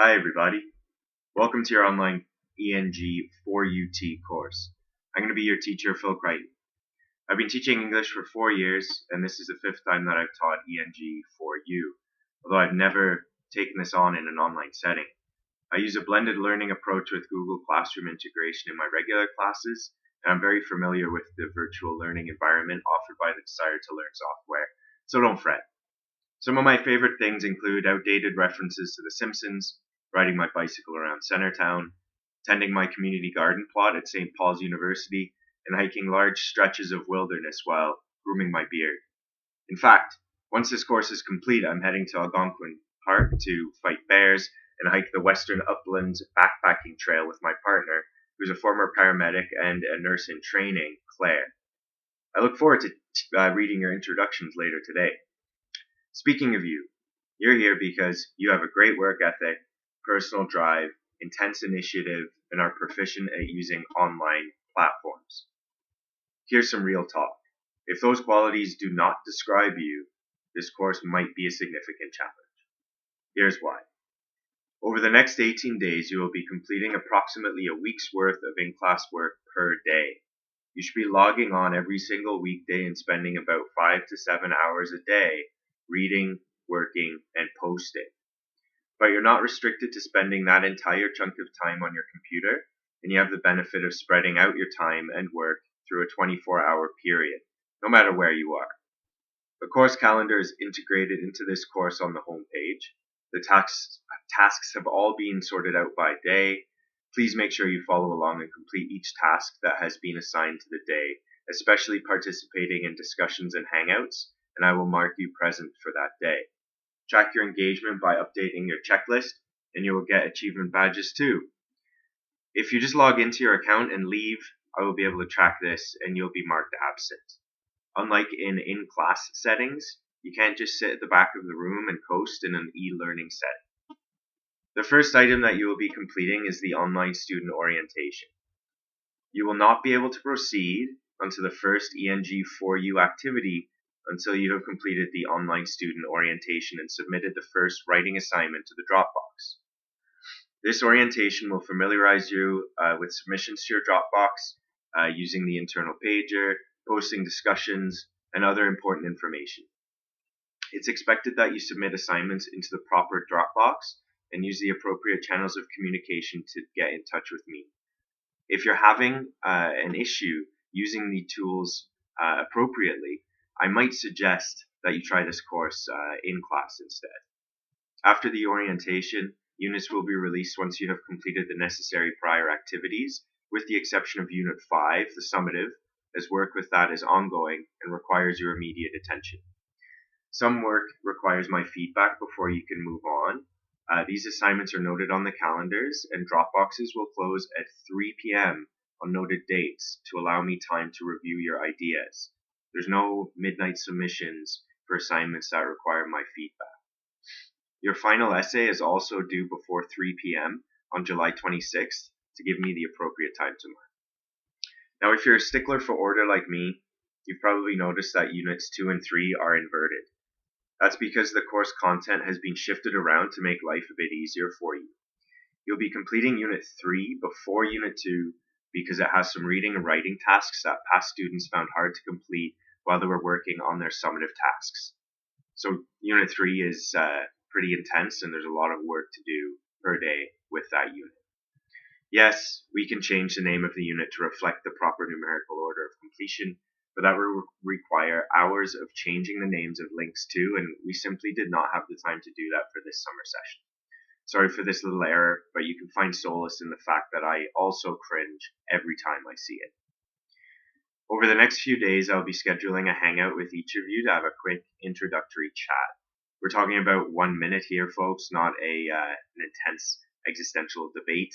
Hi everybody, welcome to your online ENG4UT course. I'm going to be your teacher, Phil Crichton. I've been teaching English for 4 years, and this is the 5th time that I've taught ENG4U, although I've never taken this on in an online setting. I use a blended learning approach with Google Classroom integration in my regular classes, and I'm very familiar with the virtual learning environment offered by the Desire to Learn software, so don't fret. Some of my favorite things include outdated references to The Simpsons, riding my bicycle around Centertown, tending my community garden plot at St. Paul's University, and hiking large stretches of wilderness while grooming my beard. In fact, once this course is complete, I'm heading to Algonquin Park to fight bears and hike the Western Uplands backpacking trail with my partner, who's a former paramedic and a nurse in training, Claire. I look forward to reading your introductions later today. Speaking of you, you're here because you have a great work ethic, personal drive, intense initiative, and are proficient at using online platforms. Here's some real talk. If those qualities do not describe you, this course might be a significant challenge. Here's why. Over the next 18 days, you will be completing approximately a week's worth of in-class work per day. You should be logging on every single weekday and spending about 5 to 7 hours a day reading, working, and posting. But you're not restricted to spending that entire chunk of time on your computer, and you have the benefit of spreading out your time and work through a 24-hour period, no matter where you are. The course calendar is integrated into this course on the home page. The tasks have all been sorted out by day. Please make sure you follow along and complete each task that has been assigned to the day, especially participating in discussions and hangouts, and I will mark you present for that day. Track your engagement by updating your checklist, and you will get achievement badges too. If you just log into your account and leave, I will be able to track this and you'll be marked absent. Unlike in-class settings, you can't just sit at the back of the room and coast in an e-learning setting. The first item that you will be completing is the online student orientation. You will not be able to proceed onto the first ENG4U activity until you have completed the online student orientation and submitted the first writing assignment to the Dropbox. This orientation will familiarize you with submissions to your Dropbox, using the internal pager, posting discussions, and other important information. It's expected that you submit assignments into the proper Dropbox and use the appropriate channels of communication to get in touch with me. If you're having an issue using the tools appropriately, I might suggest that you try this course in class instead. After the orientation, units will be released once you have completed the necessary prior activities, with the exception of Unit 5, the summative, as work with that is ongoing and requires your immediate attention. Some work requires my feedback before you can move on. These assignments are noted on the calendars, and Dropboxes will close at 3 p.m. on noted dates to allow me time to review your ideas. There's no midnight submissions for assignments that require my feedback. Your final essay is also due before 3 p.m. on July 26th to give me the appropriate time to mark. Now, if you're a stickler for order like me, you've probably noticed that Units 2 and 3 are inverted. That's because the course content has been shifted around to make life a bit easier for you. You'll be completing Unit 3 before Unit 2 because it has some reading and writing tasks that past students found hard to complete while they were working on their summative tasks. So Unit 3 is pretty intense, and there's a lot of work to do per day with that unit. Yes, we can change the name of the unit to reflect the proper numerical order of completion, but that will require hours of changing the names of links too, and we simply did not have the time to do that for this summer session. Sorry for this little error, but you can find solace in the fact that I also cringe every time I see it. Over the next few days, I'll be scheduling a hangout with each of you to have a quick introductory chat. We're talking about 1 minute here, folks, not an intense existential debate.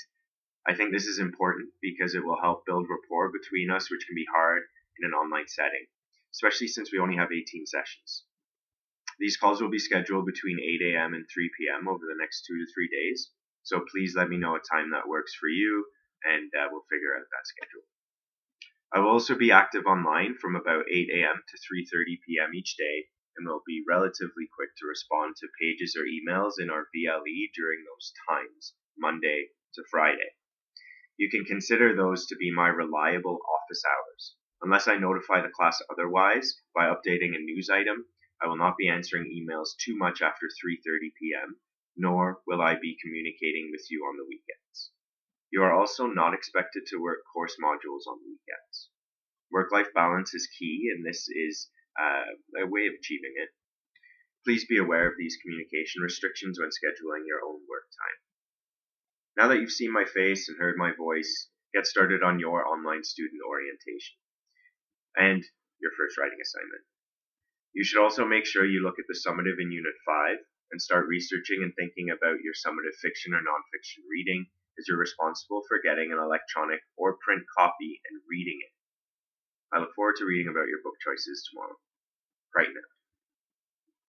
I think this is important because it will help build rapport between us, which can be hard in an online setting, especially since we only have 18 sessions. These calls will be scheduled between 8 a.m. and 3 p.m. over the next 2 to 3 days, so please let me know a time that works for you, and we'll figure out that schedule. I will also be active online from about 8 a.m. to 3:30 p.m. each day, and will be relatively quick to respond to pages or emails in our VLE during those times, Monday to Friday. You can consider those to be my reliable office hours. Unless I notify the class otherwise by updating a news item, I will not be answering emails too much after 3:30 p.m., nor will I be communicating with you on the weekends. You are also not expected to work course modules on the weekends. Work-life balance is key, and this is a way of achieving it. Please be aware of these communication restrictions when scheduling your own work time. Now that you've seen my face and heard my voice, get started on your online student orientation and your first writing assignment. You should also make sure you look at the summative in Unit 5 and start researching and thinking about your summative fiction or nonfiction reading, as you're responsible for getting an electronic or print copy and reading it. I look forward to reading about your book choices tomorrow. Right now.